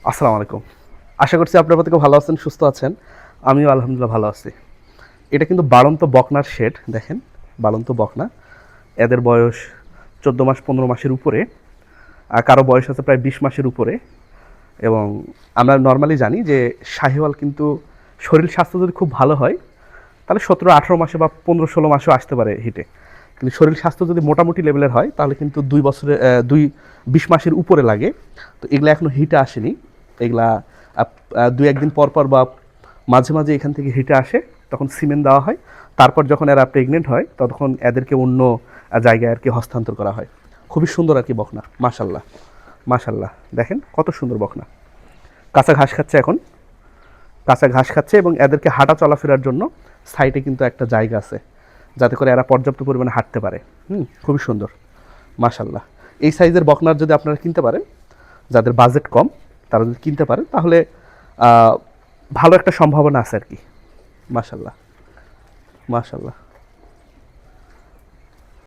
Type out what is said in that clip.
আসসালামু আলাইকুম। আশা করছি আপনারা প্রত্যেকে ভালো আছেন, সুস্থ আছেন। আমিও আলহামদুলিল্লাহ ভালো আছি। এটা কিন্তু বাড়ন্ত বকনার শেড, দেখেন বাড়ন্ত বকনা। এদের বয়স 14 মাস 15 মাসের উপরে, আর কারো বয়স আছে প্রায় 20 মাসের উপরে। এবং আমরা নর্মালি জানি যে শাহিওয়াল কিন্তু শরীর স্বাস্থ্য যদি খুব ভালো হয় তাহলে 17-18 মাসে বা 15-16 মাসেও আসতে পারে হিটে। কিন্তু শরীর স্বাস্থ্য যদি মোটামুটি লেভেলের হয় তাহলে কিন্তু 20 মাসের উপরে লাগে। তো এগুলা এখনও হিটে আসেনি। এগুলা 2-1 দিন পর পর বা মাঝে মাঝে এখান থেকে হিটে আসে, তখন সিমেন্ট দেওয়া হয়। তারপর যখন এরা প্রেগনেন্ট হয় তখন এদেরকে অন্য জায়গায় আর কি হস্তান্তর করা হয়। খুবই সুন্দর আর কি বকনা, মাশাল্লাহ মাশাল্লাহ। দেখেন কত সুন্দর বকনা। কাঁচা ঘাস খাচ্ছে এখন, কাঁচা ঘাস খাচ্ছে এবং এদেরকে হাঁটা চলাফেরার জন্য সাইডে কিন্তু একটা জায়গা আছে যাতে করে এরা পর্যাপ্ত পরিমাণে হাঁটতে পারে। খুবই সুন্দর, মাশাল্লাহ। এই সাইজের বকনার যদি আপনারা কিনতে পারেন, যাদের বাজেট কম তারা যদি কিনতে পারেন তাহলে ভালো একটা সম্ভাবনা আছে আর কি। মাশাল্লাহ মাশাল্লাহ।